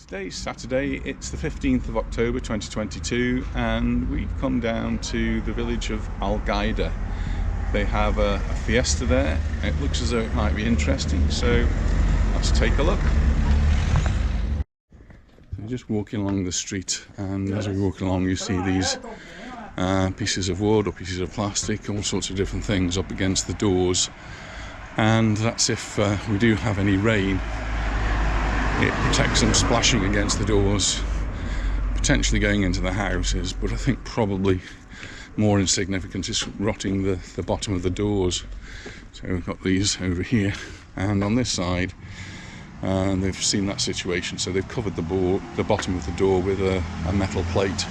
Today's Saturday, it's the 15th of October 2022, and we've come down to the village of Algaida. They have a fiesta there. It looks as though it might be interesting, so let's take a look. We're just walking along the street, and as we walk along you see these pieces of wood or pieces of plastic, all sorts of different things up against the doors, and that's if we do have any rain. It protects them splashing against the doors, potentially going into the houses, but I think probably more insignificant is rotting the bottom of the doors. So we've got these over here, and on this side they've seen that situation, so they've covered the bottom of the door with a metal plate.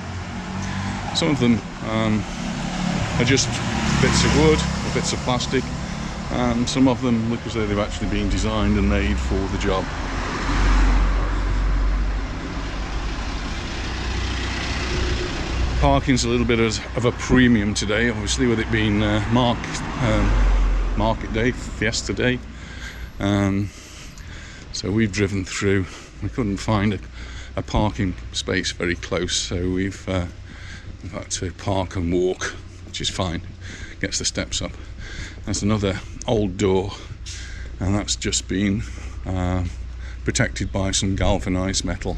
Some of them are just bits of wood or bits of plastic, and some of them look as though they've actually been designed and made for the job. Parking's a little bit of a premium today, obviously, with it being market day, fiesta day. So we've driven through. We couldn't find a parking space very close, so we've had to park and walk, which is fine. Gets the steps up. That's another old door, and that's just been protected by some galvanised metal.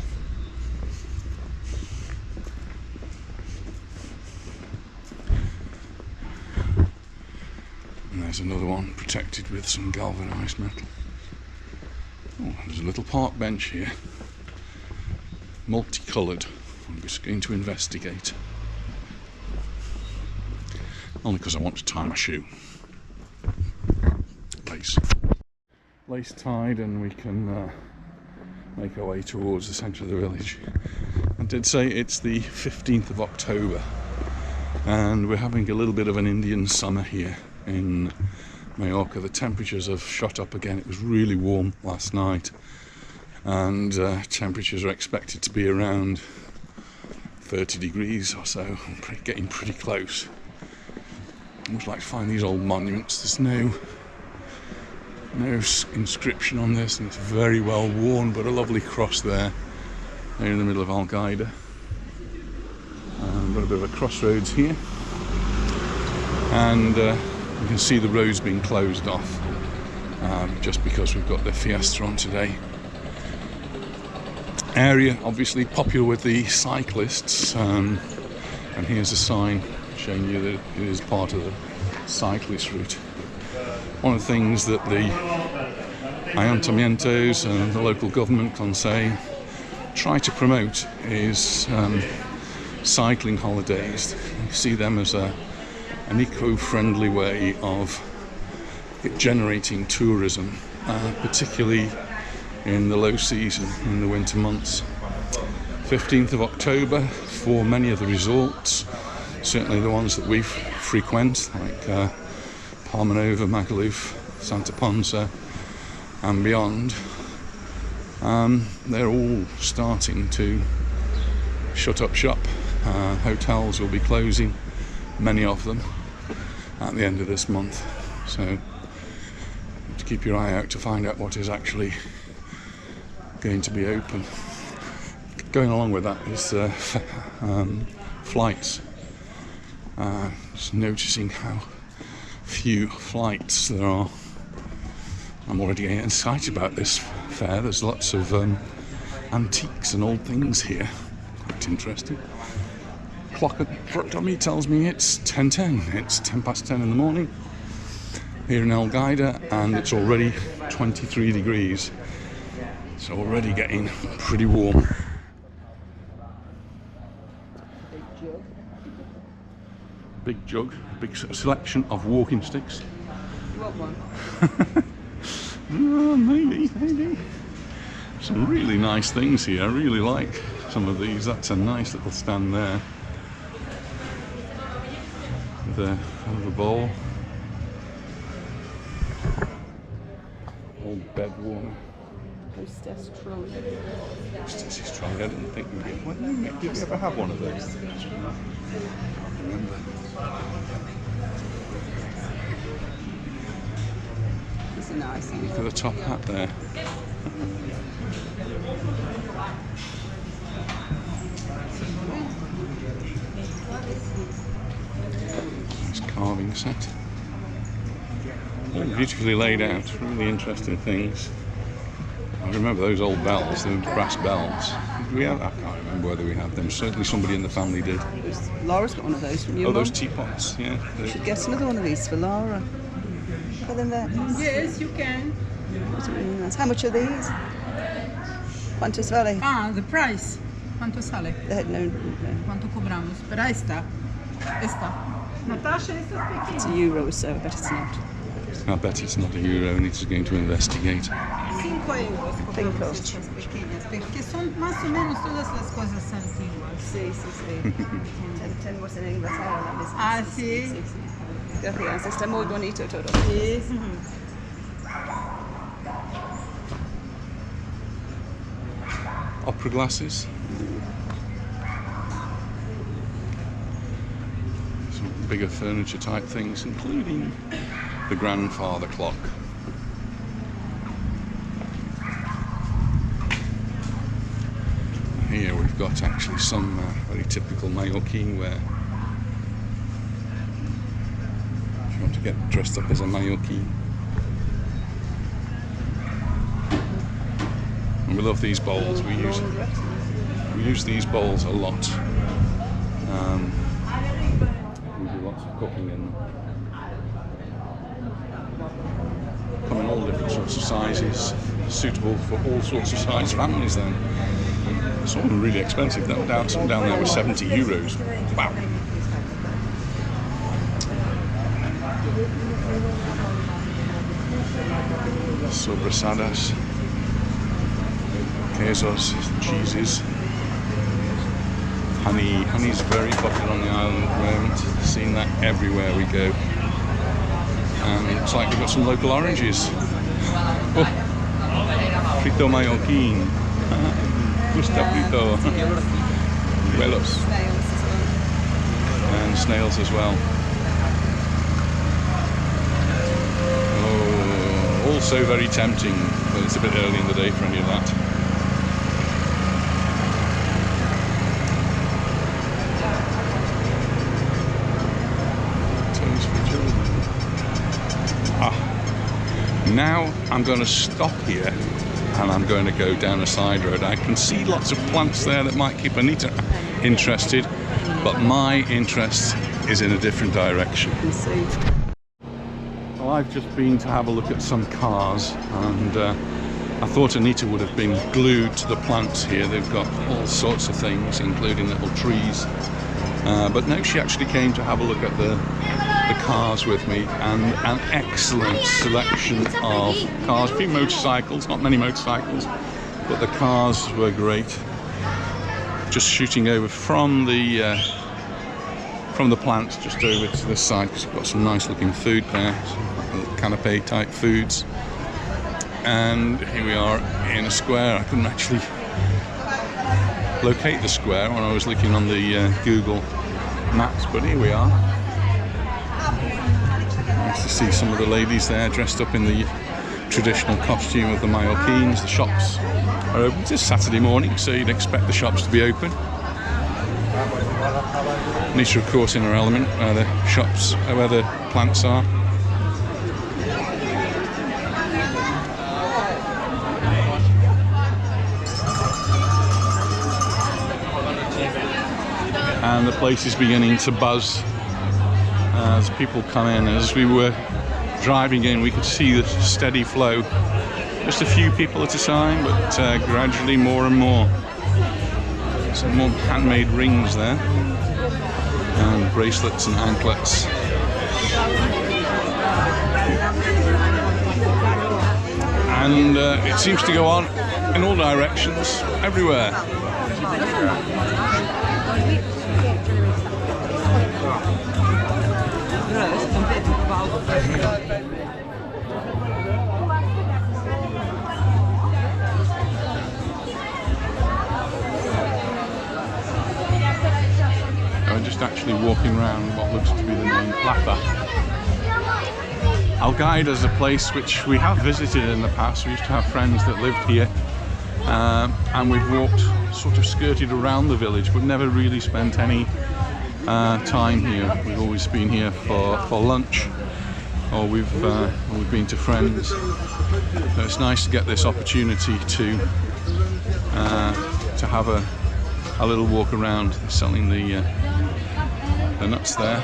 And there's another one protected with some galvanised metal. Oh, there's a little park bench here, multicoloured. I'm just going to investigate. Only because I want to tie my shoe. Lace tied, and we can make our way towards the centre of the village. I did say it's the 15th of October, and we're having a little bit of an Indian summer here in Mallorca. The temperatures have shot up again. It was really warm last night, and temperatures are expected to be around 30 degrees or so, getting pretty close. I would like to find these old monuments. There's no inscription on this, and it's very well worn, but a lovely cross there in the middle of Algaida. We've got a bit of a crossroads here, and you can see the roads being closed off just because we've got the fiesta on today. Area obviously popular with the cyclists, and here's a sign showing you that it is part of the cyclist route. One of the things that the ayuntamientos and the local government conseil try to promote is cycling holidays. You see them as an eco-friendly way of generating tourism, particularly in the low season, in the winter months. 15th of October for many of the resorts, certainly the ones that we frequent, like Palmanova, Magaluf, Santa Ponsa and beyond. They're all starting to shut up shop. Hotels will be closing, many of them, at the end of this month, so to keep your eye out to find out what is actually going to be open. Going along with that is flights. Just noticing how few flights there are. I'm already getting excited about this fair. There's lots of antiques and old things here. Quite interesting. Clock on me tells me it's 10:10. It's 10 past 10 in the morning here in Algaida, and it's already 23 degrees. It's already getting pretty warm. Big jug, big selection of walking sticks. You want one? Maybe. Some really nice things here. I really like some of these. That's a nice little stand there with a bowl. Old bed warmer. Hostess trolley. Hostess trolley. I didn't think we did. Did we ever have one of those? I can't remember. It's a nice one. Look at the top hat there. set. All beautifully laid out, really interesting things. I remember those old bells, the brass bells. Did we have, I can't remember whether we had them. Certainly somebody in the family did. Laura's got one of those from you. Oh, those teapots, yeah. You should get another one of these for Laura. Put them there. Yes, you can. That's really nice. How much are these? ¿Cuántos vale? Ah, the price. ¿Cuánto sale? No. ¿Cuánto cobramos? Pero esta. Natasha, esta es It's pequeña. a euro, so I bet it's not. I bet it's not a euro, and it's going to investigate. 5 euros cobramos Cinco. estas pequeñas, porque son más o menos todas las cosas antiguas. Sí. Tenemos en Inglaterra la misma. Ah, sí. Gracias, está muy bonito todo. Sí. Opera glasses. Some bigger furniture type things, including the grandfather clock. Here we've got actually some very typical Mallorquin wear. If you want to get dressed up as a Mallorquin. And we love these bowls. We use these bowls a lot. We do lots of cooking in them. Come in all different sorts of sizes, suitable for all sorts of size families then. Some of them are really expensive. Some down there were 70 euros. Wow. Sobrasadas, quesos, cheeses. Honey's very popular on the island at the moment. Seeing that everywhere we go. And it looks like we've got some local oranges. Oh, frito mallorquín. Gusta frito. Buelos. And snails as well. Oh, also very tempting, but it's a bit early in the day for any of that. Now I'm going to stop here and I'm going to go down a side road. I can see lots of plants there that might keep Anita interested, but my interest is in a different direction. Well, I've just been to have a look at some cars, and I thought Anita would have been glued to the plants here. They've got all sorts of things, including little trees. But no, she actually came to have a look at the cars with me, and an excellent selection of cars. A few motorcycles, not many motorcycles, but the cars were great. Just shooting over from the plants just over to this side, because we've got some nice looking food there, canapé type foods. And here we are in a square. I couldn't actually locate the square when I was looking on the Google Maps, but here we are. Nice to see some of the ladies there dressed up in the traditional costume of the Mallorquins. The shops are open. It's Saturday morning, so you'd expect the shops to be open. Anita, of course, in her element, where the shops, where the plants are. And the place is beginning to buzz as people come in. As we were driving in, we could see the steady flow. Just a few people at a time, but gradually more and more. Some more handmade rings there, and bracelets and anklets. And it seems to go on in all directions, everywhere. I'm just actually walking around what looks to be the main plaza. Algaida is a place which we have visited in the past. We used to have friends that lived here, and we've walked, sort of skirted around the village, but never really spent any time here. We've always been here for lunch, or we've been to friends. So it's nice to get this opportunity to have a little walk around. They're selling the nuts there,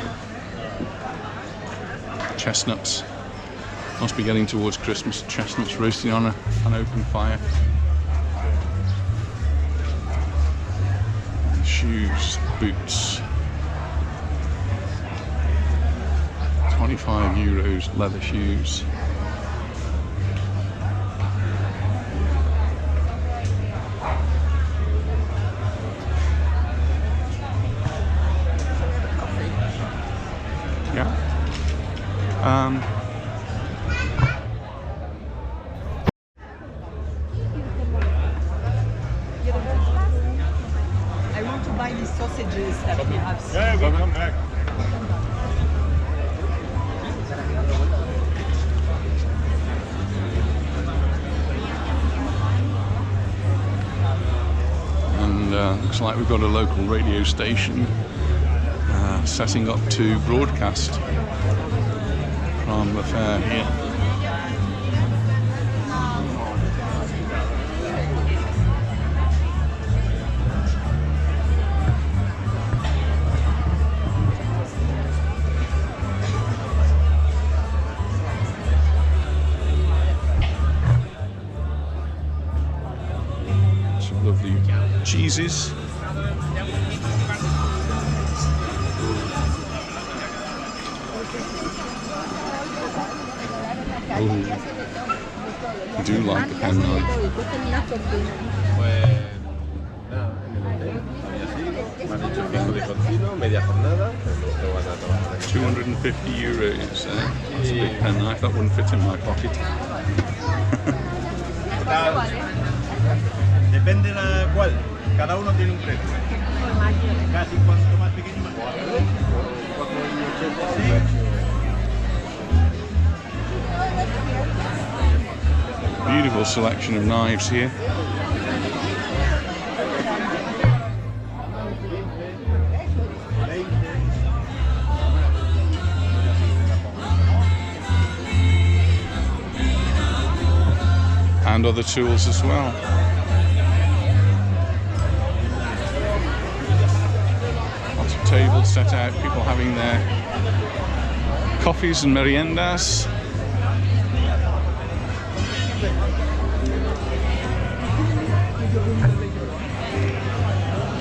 chestnuts. Must be getting towards Christmas. Chestnuts roasting on an open fire. Shoes, boots. 25 euros, leather shoes. Yeah. I want to buy these sausages that we have seen. Yeah, we'll come back. And looks like we've got a local radio station setting up to broadcast from the fair here. Some lovely cheeses. Oh, I do like the pen knife. Pues nada, en el hotel, había sido, me han hecho pico de continuo, media jornada, pero van a trabajar aquí. 250 euros. That's a big pen knife. That wouldn't fit in my pocket. Depende la cual, cada uno tiene un precio. Casi cuanto más pequeño más Beautiful selection of knives here. And other tools as well. Lots of tables set out, people having their coffees and meriendas.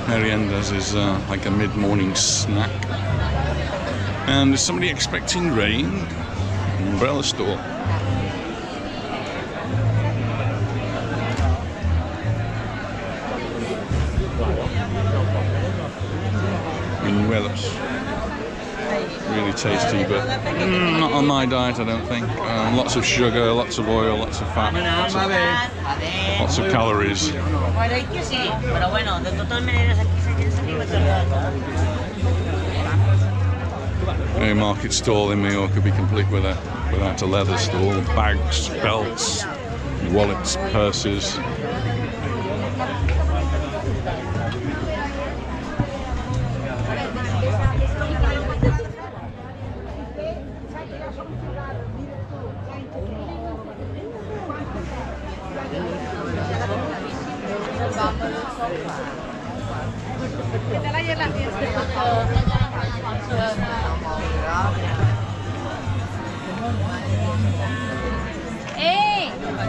Meriendas is like a mid-morning snack. And is somebody expecting rain? An umbrella store. Minuelos. Really tasty, but not on my diet, I don't think. Lots of sugar, lots of oil, lots of fat, lots of calories. No market stall in Mallorca could be complete without a leather stall. Bags, belts, wallets, purses.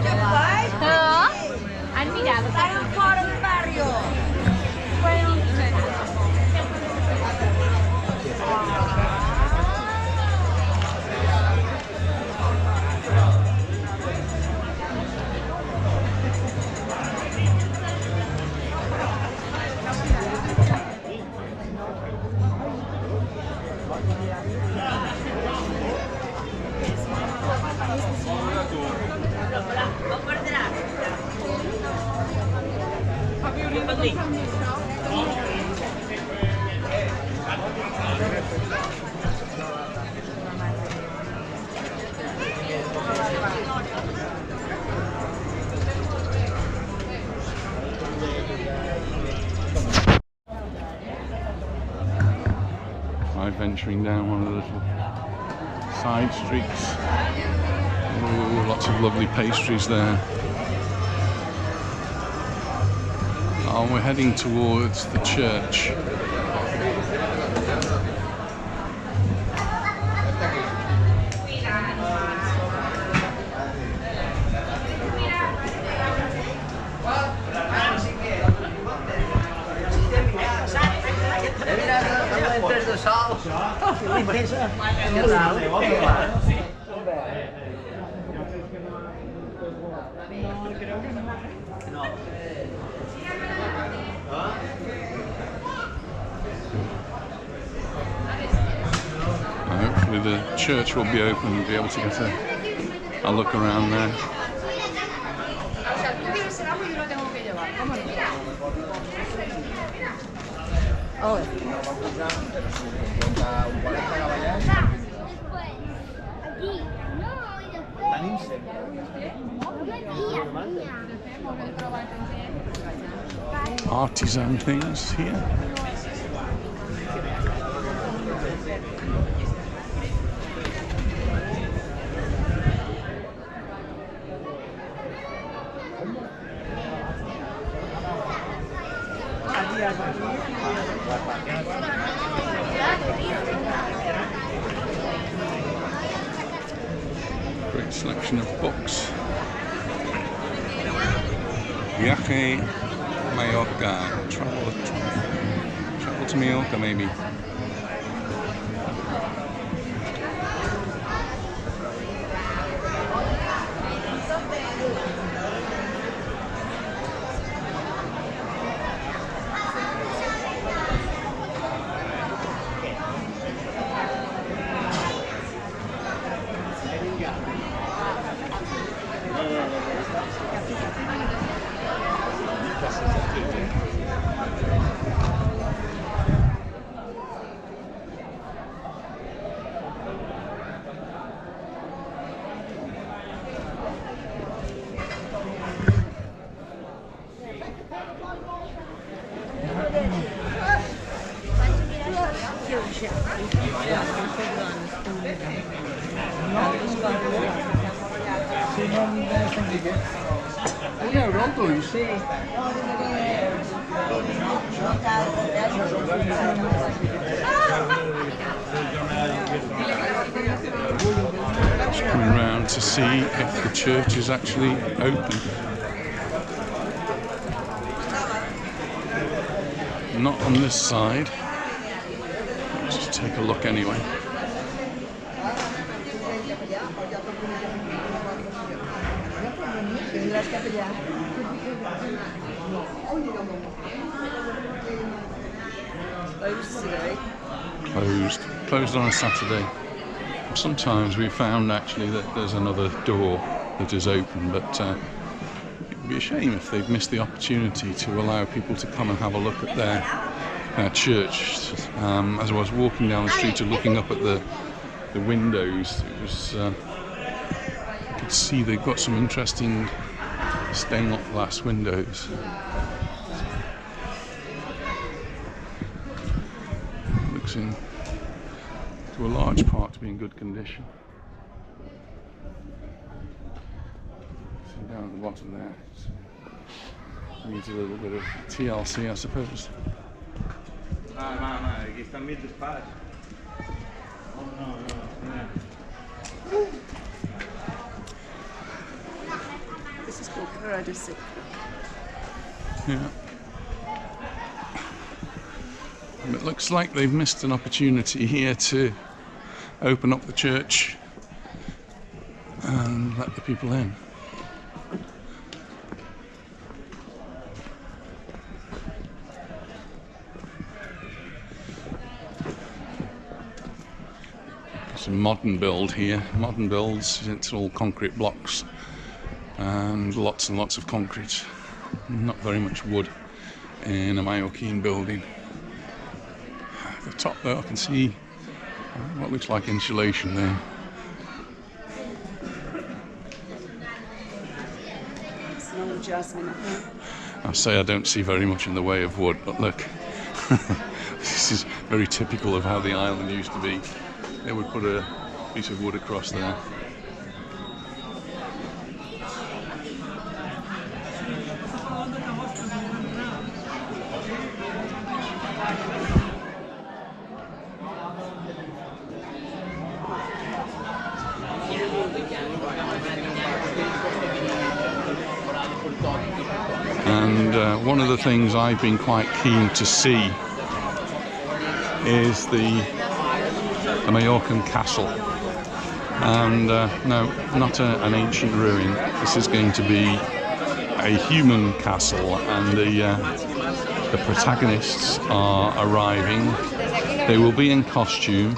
¿Qué fai? Han mirado. Estaban fora del barrio. try venturing down one of the little side streets. Oh, lots of lovely pastries there. Oh, we're heading towards the church. Hopefully the church will be open and be able to get a look around there. Artisan things here. Great selection of books. Viaje Mallorca. Travel to Mallorca, maybe. Just coming round to see if the church is actually open. Not on this side. Let's just take a look anyway. Closed on a Saturday. Sometimes we found actually that there's another door that is open, but it'd be a shame if they'd missed the opportunity to allow people to come and have a look at their church. As I was walking down the street and looking up at the windows, it was I could see they've got some interesting stained glass windows. Looks in to a large part to be in good condition. See down at the bottom there, needs a little bit of TLC, I suppose. Aquí están mis espadas. This is called Paradise. Yeah. And it looks like they've missed an opportunity here to open up the church and let the people in. It's a modern build here. Modern builds, it's all concrete blocks and lots of concrete. Not very much wood in a Mallorquin building. At the top there I can see what looks like insulation there. I say I don't see very much in the way of wood, but look, This is very typical of how the island used to be. They would put a piece of wood across there. And one of the things I've been quite keen to see is the Mallorcan castle. And no, not an ancient ruin. This is going to be a human castle, and the protagonists are arriving. They will be in costume,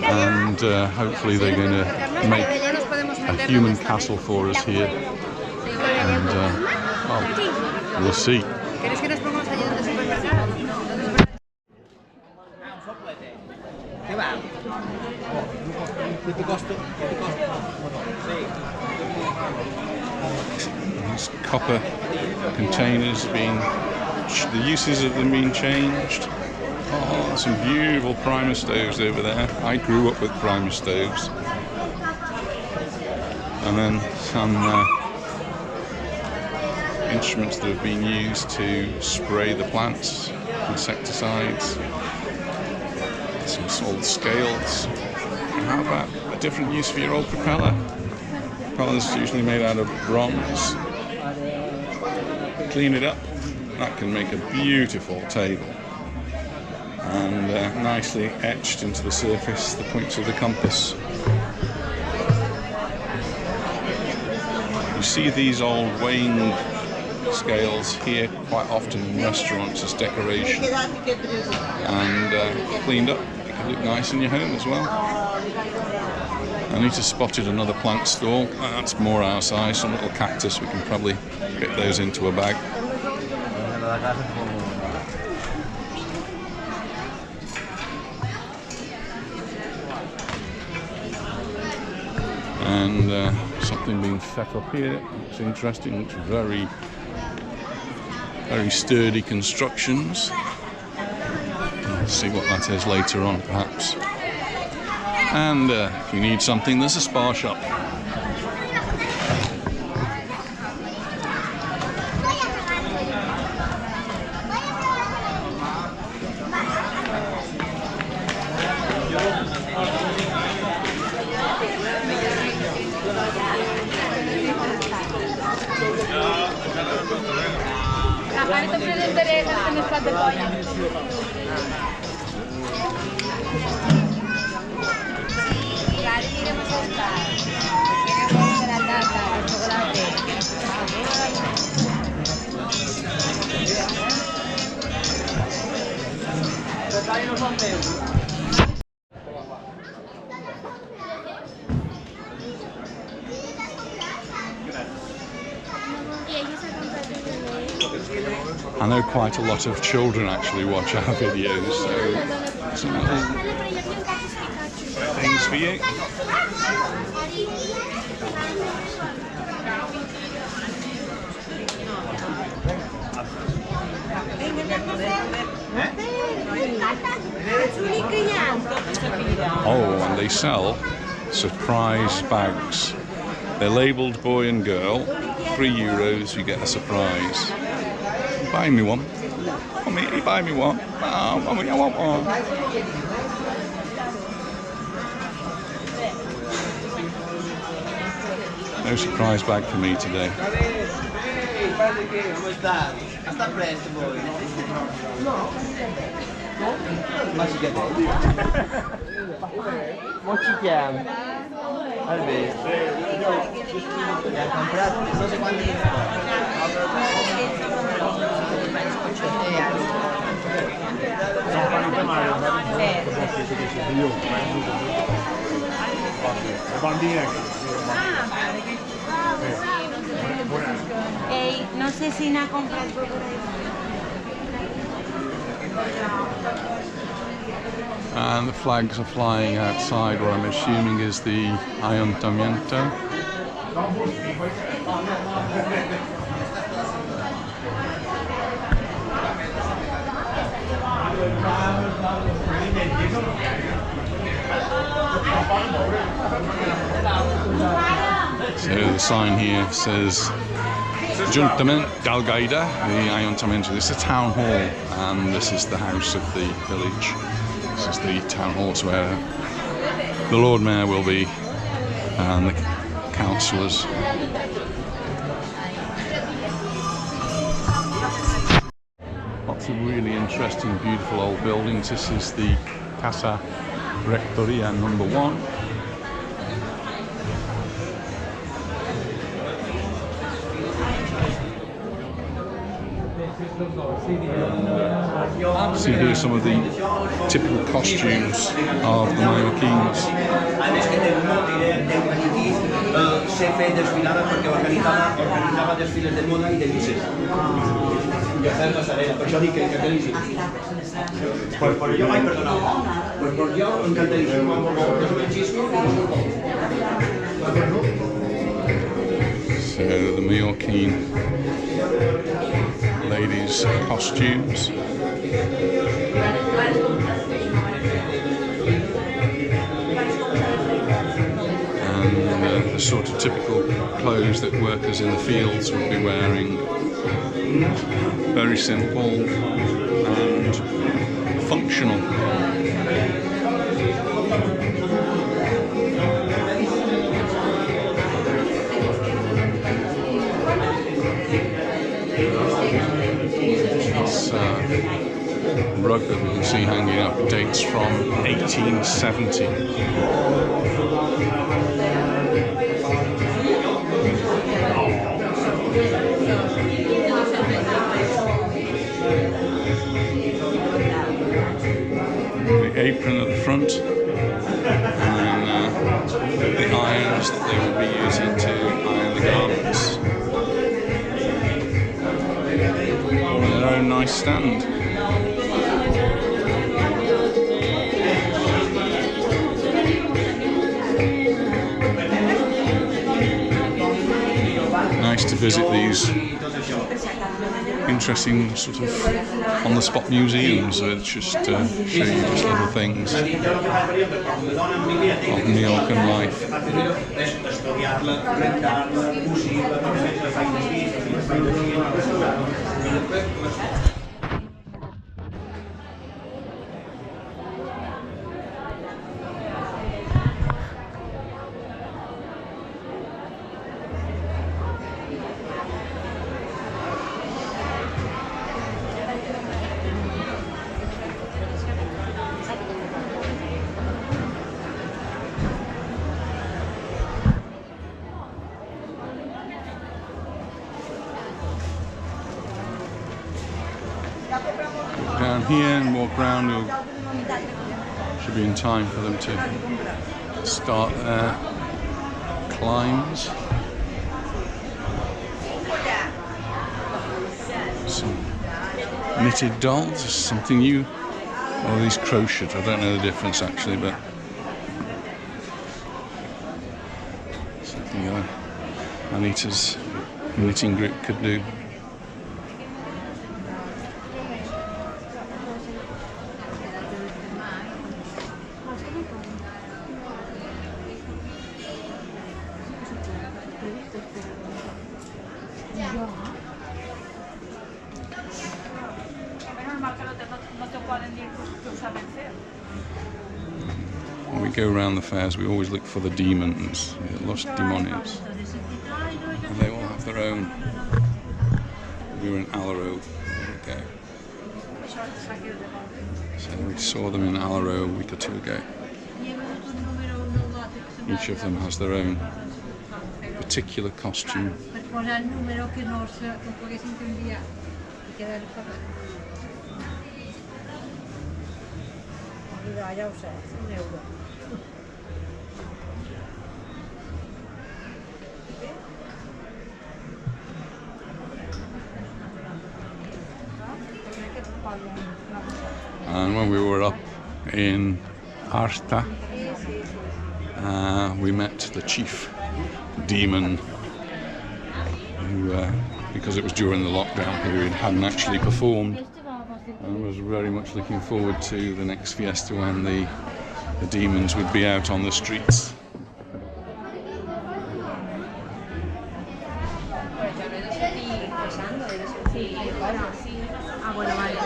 and hopefully they're going to make a human castle for us here. And well, we'll see. These copper containers being, the uses of them being changed. Oh, some beautiful primer stoves over there. I grew up with primer stoves. And then some instruments that have been used to spray the plants, insecticides. Some old scales. And how about a different use for your old propeller? Propellers usually made out of bronze. Clean it up. That can make a beautiful table. And nicely etched into the surface the points of the compass. You see these old weighing scales here quite often in restaurants as decoration, and cleaned up. It can look nice in your home as well. I need to spotted another plant stall. That's more our size. Some little cactus. We can probably fit those into a bag. And something being set up here. It's interesting. It's very sturdy constructions. We'll see what that is later on, perhaps. And if you need something, there's a spa shop. I know quite a lot of children actually watch our videos, so some little things for you. Oh, and they sell surprise bags. They're labelled boy and girl. €3, you get a surprise. Buy me one. Mommy, buy me one. Oh, Mommy, I want one. No surprise bag for me today. Mo ci chiami. Alberto. Li ha comprati, non so quanti no sé si n'ha comprat por ahí. And the flags are flying outside what I'm assuming is the Ayuntamiento. So the sign here says Ajuntament d'Algaida, the Ayuntamiento. This is the town hall, and this is the house of the village. This is the town hall, it's where the Lord Mayor will be, and the councillors. Lots of really interesting, beautiful old buildings. This is the Casa Rectoria number 1. See here some of the typical costumes of the Mallorquins. So the Mallorquin ladies' costumes. And the sort of typical clothes that workers in the fields would be wearing. Very simple and functional. This rug that we can see hanging up dates from 1870. The apron at the front, and then the irons that they would be using to iron the garments. Their own nice stand. Nice to visit these interesting sort of on-the-spot museums that just show you just little things of Mallorcan life. Down here and walk around, should be in time for them to start their climbs. Some knitted dolls, something new. All these crochet, I don't know the difference actually, but something Anita's knitting group could do. When we go around the fairs, we always look for the demons, Los Demonios. And they all have their own. We were in Alaro, okay. So we saw them in Alaro a week or two ago. Each of them has their own particular costume. And when we were up in Arta, we met the chief demon who, because it was during the lockdown period, hadn't actually performed and was very much looking forward to the next fiesta when the demons would be out on the streets. Ah, bueno, vale.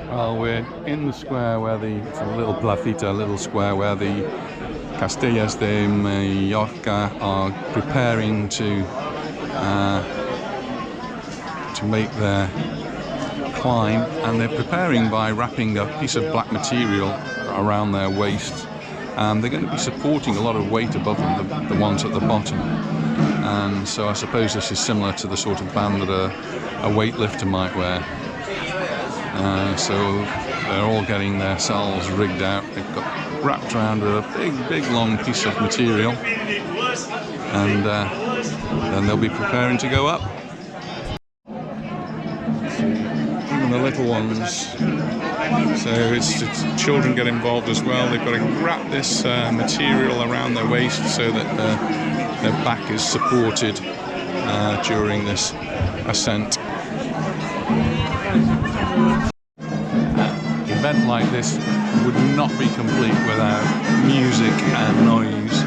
Well, we're in the square where it's a little placita, a little square where the Castellas de Mallorca are preparing to make their climb, and they're preparing by wrapping a piece of black material around their waist. They're going to be supporting a lot of weight above them, the ones at the bottom, and so I suppose this is similar to the sort of band that a weightlifter might wear. So they're all getting their saddles rigged out. They've got wrapped around with a big long piece of material, and then they'll be preparing to go up. Even the little ones, so it's children get involved as well. They've got to wrap this material around their waist so that their back is supported during this ascent. An event like this would not be complete without music and noise.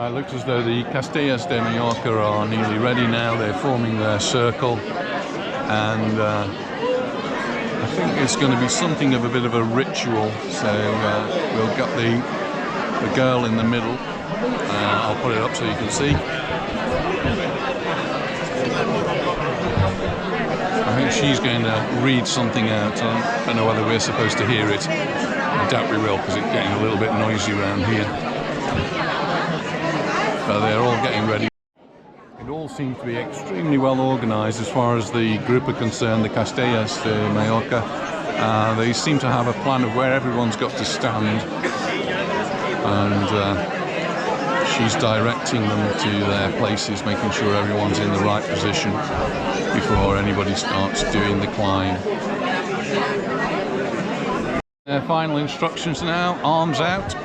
It looks as though the Castellas de Mallorca are nearly ready now. They're forming their circle, and I think it's going to be something of a bit of a ritual. So we'll get the girl in the middle. I'll put it up so you can see. I think she's going to read something out. I don't know whether we're supposed to hear it. I doubt we will, because it's getting a little bit noisy around here. But they're all getting ready. It all seems to be extremely well organised as far as the group are concerned, the Castellas de Mallorca. They seem to have a plan of where everyone's got to stand, and she's directing them to their places, making sure everyone's in the right position before anybody starts doing the climb. Their final instructions now: arms out.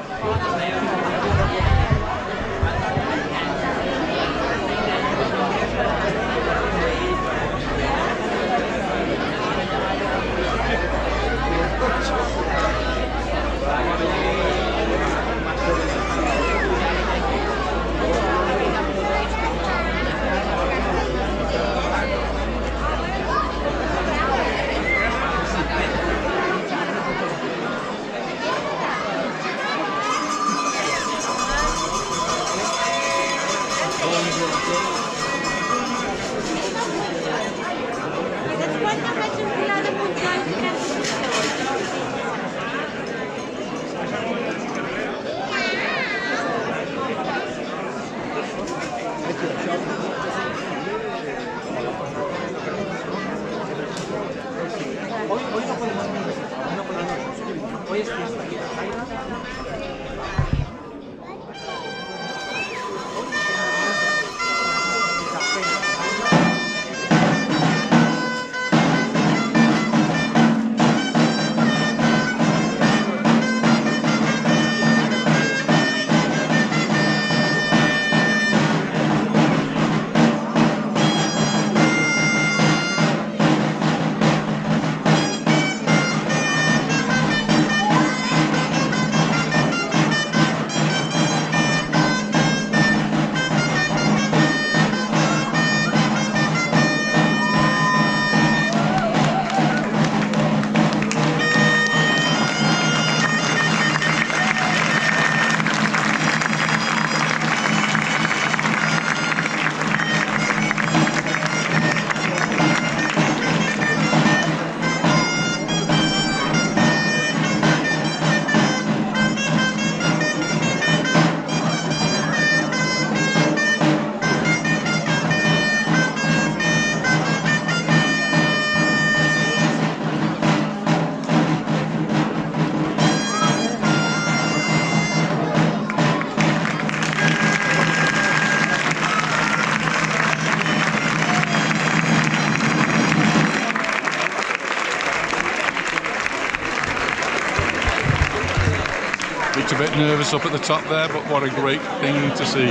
a bit nervous up at the top there, but what a great thing to see.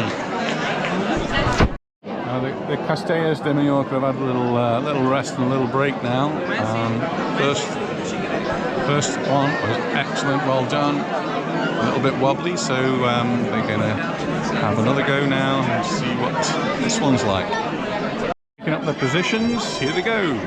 The Castellers de Mallorca have had a little rest and a little break now. First one was excellent, well done. A little bit wobbly, so they're going to have another go now and see what this one's like. Picking up their positions, here they go.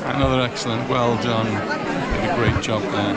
Another excellent, well done. Did a great job there.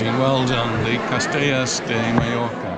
amazing. Well done, the Castellas de Mallorca.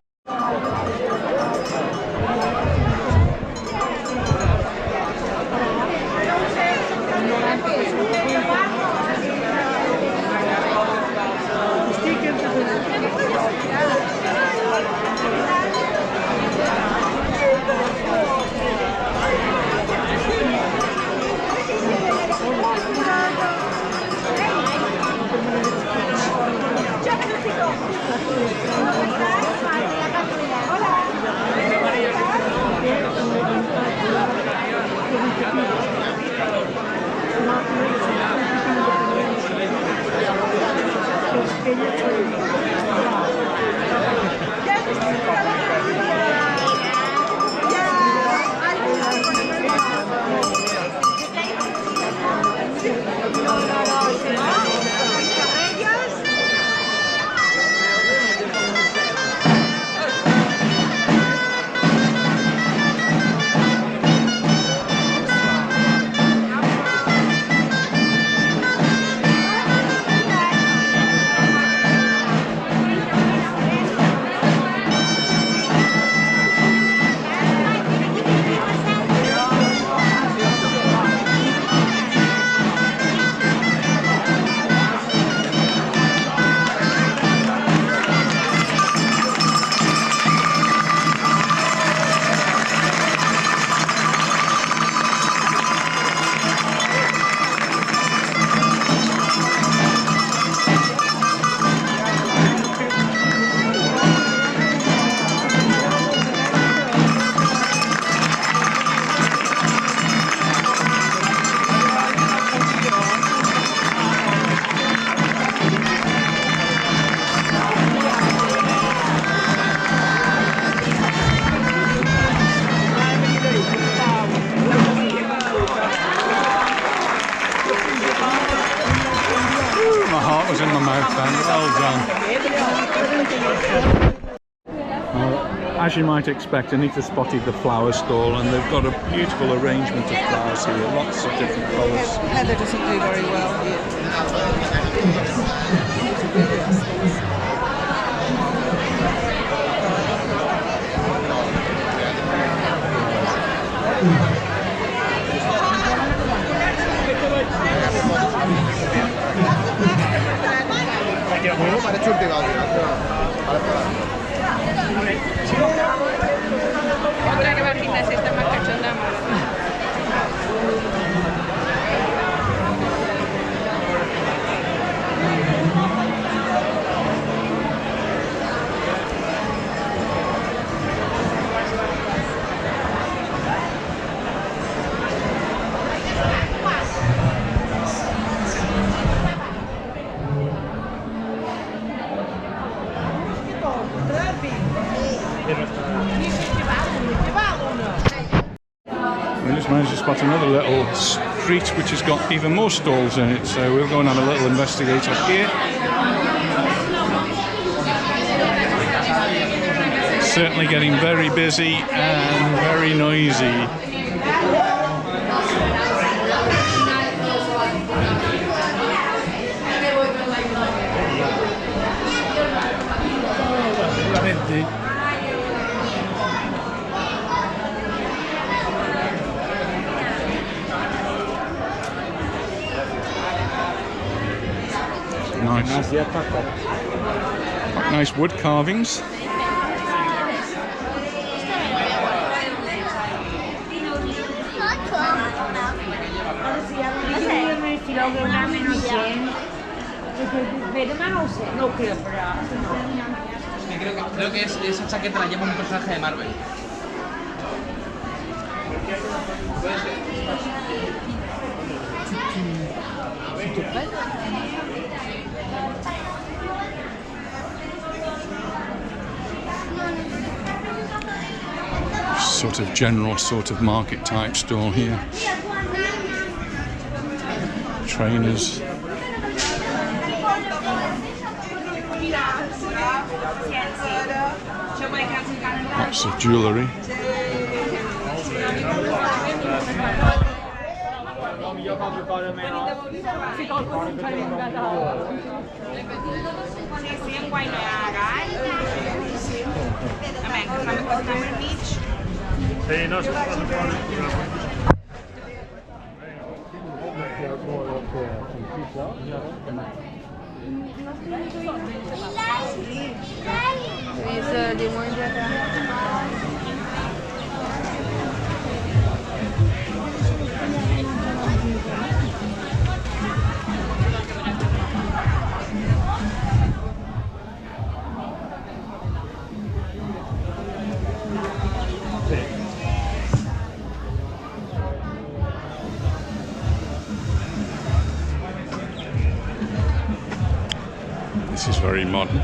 Was in my mouth then. Well done. As you might expect, Anita spotted the flower stall, and they've got a beautiful arrangement of flowers here, lots of different colours. Heather doesn't do very well here. Otra que bajita es esta más cachonda. We just managed to spot another little street which has got even more stalls in it, so we'll go and have a little investigate up here. Certainly getting very busy and very noisy. Nice wood carvings. Creo que esa chaqueta la lleva un personaje de Marvel. Sort of general sort of market type stall here. Trainers. Lots of jewellery. Sì, è qua in Algaida. Vabbè, facciamo questo per beach. Sì, no, si fanno fuori. This is very modern.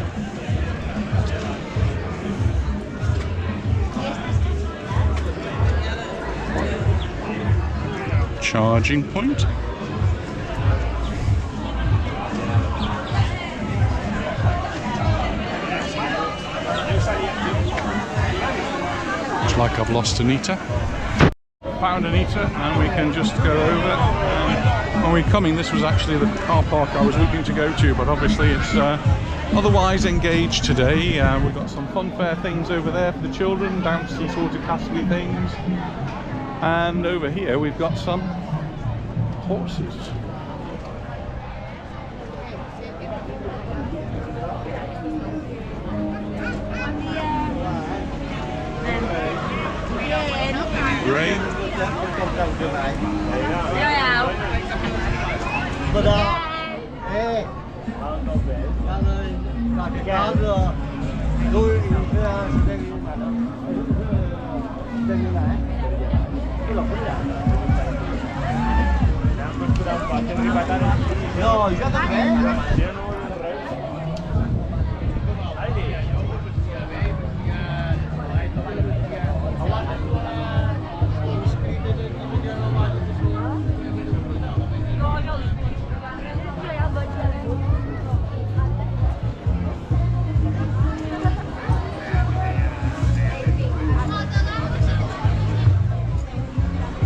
Charging point. Looks like I've lost Anita. Found Anita, and we can just go over. When we're coming, this was actually the car park I was looking to go to, but obviously it's otherwise engaged today. We've got some fun fair things over there for the children, bouncy sort of castle things, and over here we've got some horses. Great.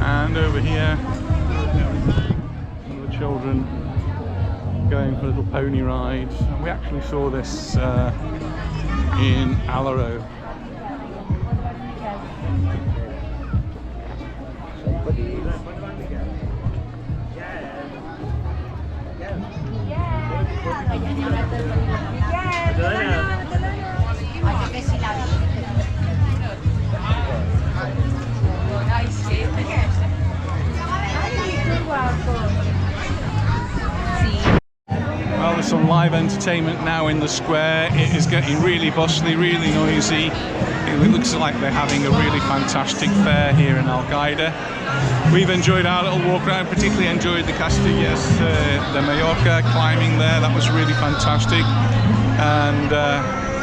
And over here, some of the children going for little pony rides. And we actually saw this in Algaida. Well, there's some live entertainment now in the square. It is getting really bustly, really noisy. It looks like they're having a really fantastic fair here in Algaida. We've enjoyed our little walk around, particularly enjoyed the Castillas de Mallorca, climbing there. That was really fantastic. And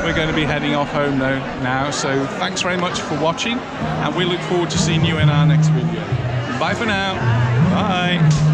we're going to be heading off home now. So thanks very much for watching, and we look forward to seeing you in our next video. Bye for now. Bye.